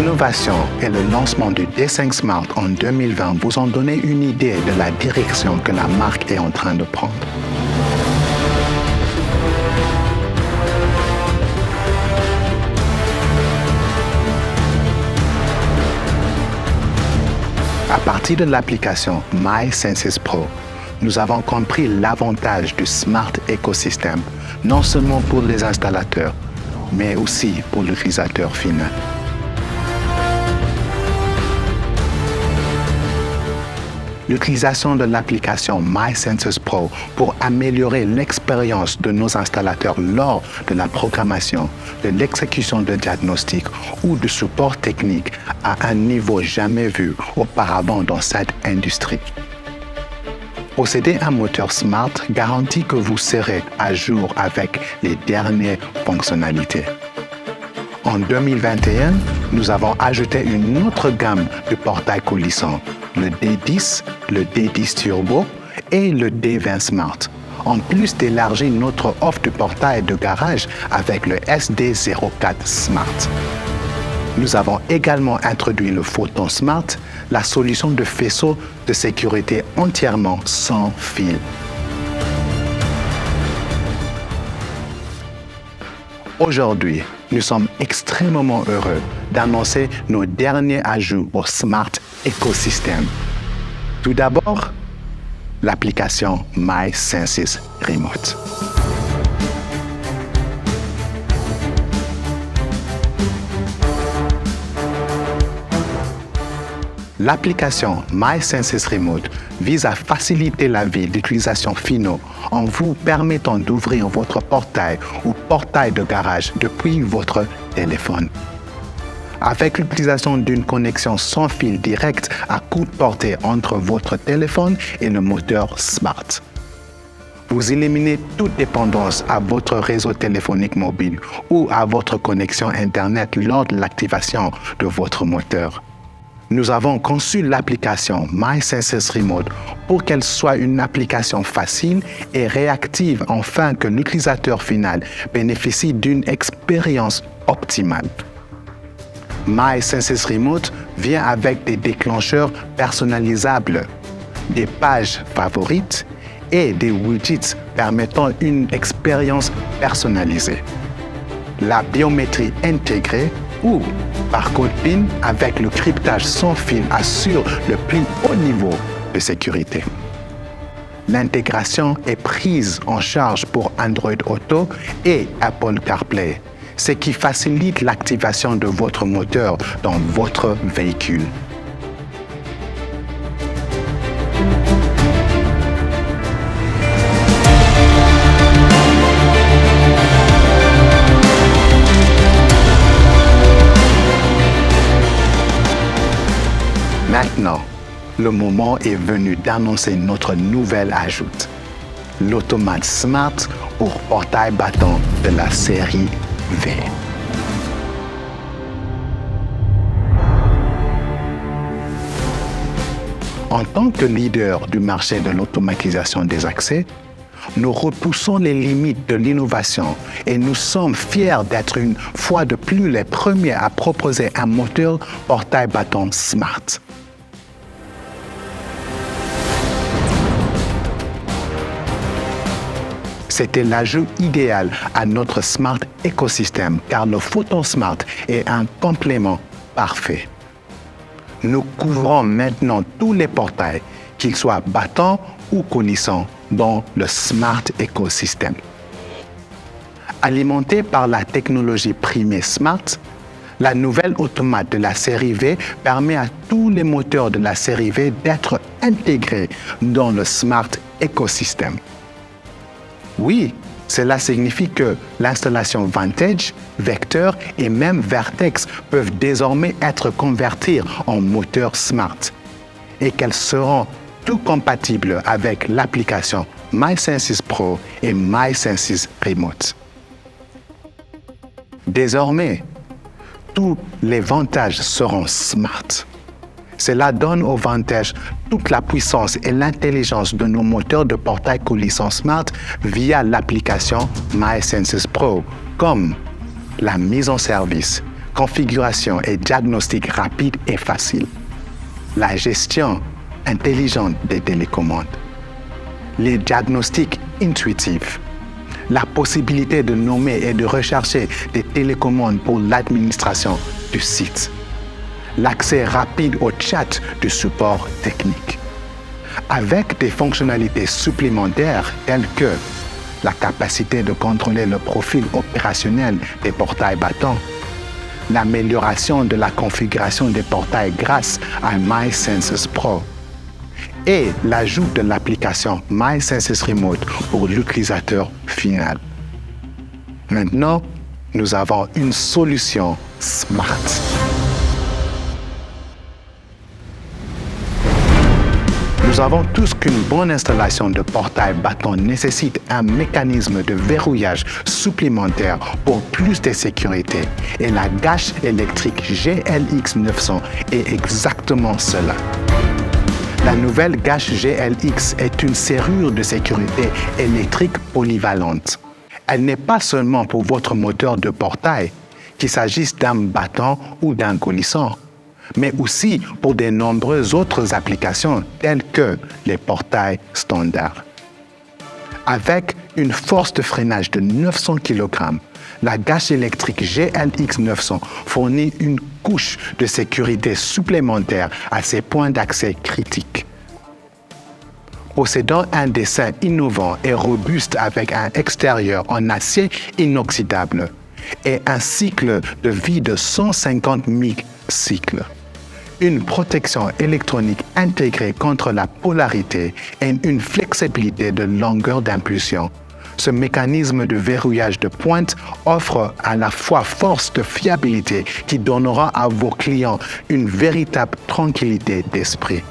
L'innovation et le lancement du D5 Smart en 2020 vous ont donné une idée de la direction que la marque est en train de prendre. À partir de l'application MySenses Pro, nous avons compris l'avantage du Smart Ecosystem, non seulement pour les installateurs, mais aussi pour l'utilisateur final. L'utilisation de l'application MySenses Pro pour améliorer l'expérience de nos installateurs lors de la programmation, de l'exécution de diagnostic ou du support technique à un niveau jamais vu auparavant dans cette industrie. Posséder un moteur Smart garantit que vous serez à jour avec les dernières fonctionnalités. En 2021, nous avons ajouté une autre gamme de portails coulissants, le D10, le D10 Turbo et le D20 Smart, en plus d'élargir notre offre de portail de garage avec le SD04 Smart. Nous avons également introduit le Photon Smart, la solution de faisceau de sécurité entièrement sans fil. Aujourd'hui, nous sommes extrêmement heureux d'annoncer nos derniers ajouts au Smart Ecosystem. Tout d'abord, l'application MySenses Remote. L'application MySenses Remote vise à faciliter la vie d'utilisation finaux en vous permettant d'ouvrir votre portail ou portail de garage depuis votre téléphone. Avec l'utilisation d'une connexion sans fil direct à coup de portée entre votre téléphone et le moteur Smart. Vous éliminez toute dépendance à votre réseau téléphonique mobile ou à votre connexion Internet lors de l'activation de votre moteur. Nous avons conçu l'application MySenses Remote pour qu'elle soit une application facile et réactive afin que l'utilisateur final bénéficie d'une expérience optimale. MySenses Remote vient avec des déclencheurs personnalisables, des pages favorites et des widgets permettant une expérience personnalisée. La biométrie intégrée ou par code PIN avec le cryptage sans fil assure le plus haut niveau de sécurité. L'intégration est prise en charge pour Android Auto et Apple CarPlay, ce qui facilite l'activation de votre moteur dans votre véhicule. Maintenant, le moment est venu d'annoncer notre nouvel ajout, l'automate Smart pour portail battant de la série V. En tant que leader du marché de l'automatisation des accès, nous repoussons les limites de l'innovation et nous sommes fiers d'être une fois de plus les premiers à proposer un moteur portail battant Smart. C'était l'ajout idéal à notre Smart Ecosystem car le Photon Smart est un complément parfait. Nous couvrons maintenant tous les portails, qu'ils soient battants ou coulissants, dans le Smart Ecosystem. Alimenté par la technologie primée Smart, la nouvelle automate de la série V permet à tous les moteurs de la série V d'être intégrés dans le Smart Ecosystem. Oui, cela signifie que l'installation Vantage, Vector et même Vertex peuvent désormais être converties en moteurs Smart et qu'elles seront tout compatibles avec l'application MySenses Pro et MySenses Remote. Désormais, tous les Vantage seront Smart. Cela donne au Vantage toute la puissance et l'intelligence de nos moteurs de portail coulissant Smart via l'application MySenses Pro, comme la mise en service, configuration et diagnostic rapide et facile, la gestion intelligente des télécommandes, les diagnostics intuitifs, la possibilité de nommer et de rechercher des télécommandes pour l'administration du site, l'accès rapide au chat du support technique, avec des fonctionnalités supplémentaires telles que la capacité de contrôler le profil opérationnel des portails battants, l'amélioration de la configuration des portails grâce à MySenses Pro et l'ajout de l'application MySenses Remote pour l'utilisateur final. Maintenant, nous avons une solution smart. Nous savons tous qu'une bonne installation de portail battant nécessite un mécanisme de verrouillage supplémentaire pour plus de sécurité. Et la gâche électrique GLX 900 est exactement cela. La nouvelle gâche GLX est une serrure de sécurité électrique polyvalente. Elle n'est pas seulement pour votre moteur de portail, qu'il s'agisse d'un battant ou d'un coulissant, mais aussi pour de nombreuses autres applications telles que les portails standards. Avec une force de freinage de 900 kg, la gâche électrique GLX 900 fournit une couche de sécurité supplémentaire à ces points d'accès critiques. Possédant un dessin innovant et robuste avec un extérieur en acier inoxydable et un cycle de vie de 150 000 cycles, une protection électronique intégrée contre la polarité et une flexibilité de longueur d'impulsion, ce mécanisme de verrouillage de pointe offre à la fois force de fiabilité qui donnera à vos clients une véritable tranquillité d'esprit.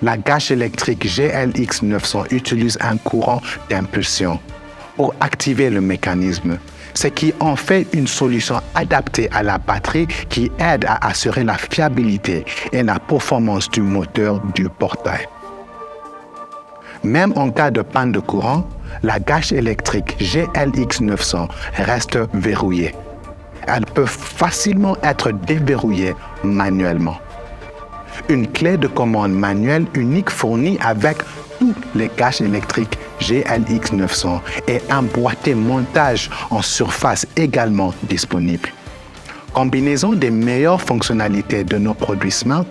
La gâche électrique GLX 900 utilise un courant d'impulsion pour activer le mécanisme, ce qui en fait une solution adaptée à la batterie qui aide à assurer la fiabilité et la performance du moteur du portail. Même en cas de panne de courant, la gâche électrique GLX 900 reste verrouillée. Elle peut facilement être déverrouillée manuellement. Une clé de commande manuelle unique fournie avec toutes les gâches électriques GLX 900 et un boîtier montage en surface également disponible. Combinaison des meilleures fonctionnalités de nos produits Smart,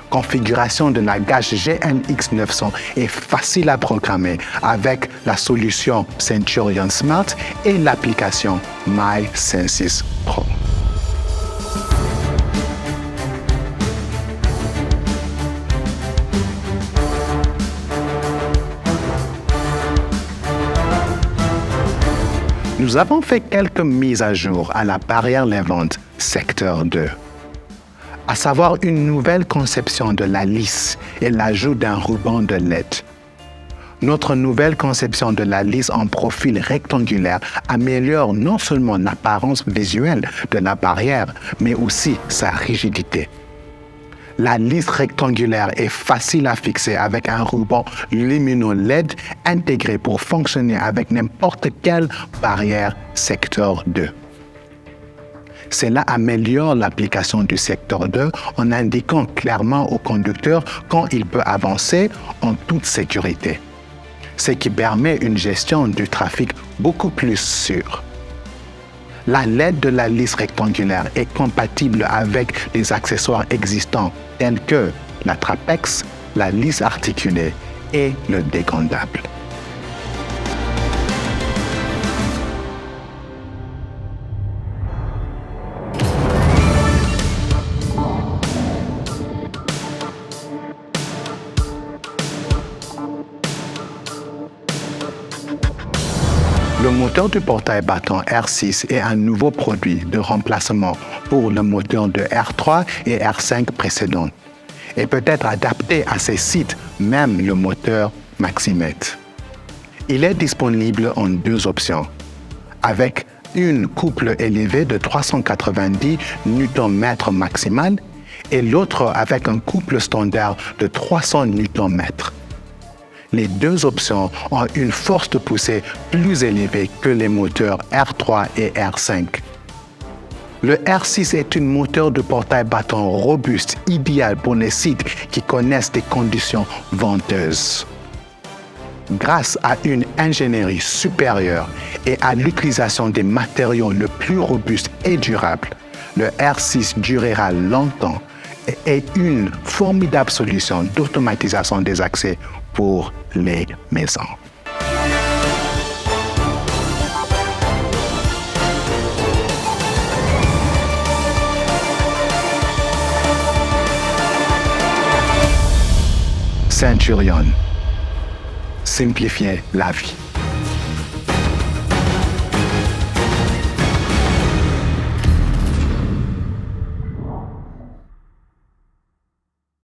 configuration de la gâche GLX 900 est facile à programmer avec la solution Centurion Smart et l'application MySenses Pro. Nous avons fait quelques mises à jour à la barrière les ventes secteur 2, à savoir une nouvelle conception de la lisse et l'ajout d'un ruban de LED. Notre nouvelle conception de la lisse en profil rectangulaire améliore non seulement l'apparence visuelle de la barrière, mais aussi sa rigidité. La lisse rectangulaire est facile à fixer avec un ruban lumineux LED intégré pour fonctionner avec n'importe quelle barrière secteur 2. Cela améliore l'application du secteur 2 en indiquant clairement au conducteur quand il peut avancer en toute sécurité, ce qui permet une gestion du trafic beaucoup plus sûre. La LED de la lisse rectangulaire est compatible avec les accessoires existants tels que la Trapex, la lisse articulée et le dégondable. Le moteur du portail battant R6 est un nouveau produit de remplacement pour le moteur de R3 et R5 précédents et peut être adapté à ces sites, même le moteur Maximet. Il est disponible en deux options, avec une couple élevée de 390 Nm maximal et l'autre avec un couple standard de 300 Nm. Les deux options ont une force de poussée plus élevée que les moteurs R3 et R5. Le R6 est un moteur de portail battant robuste, idéal pour les sites qui connaissent des conditions venteuses. Grâce à une ingénierie supérieure et à l'utilisation des matériaux les plus robustes et durables, le R6 durera longtemps et est une formidable solution d'automatisation des accès pour les maisons. Centurion. Simplifier la vie.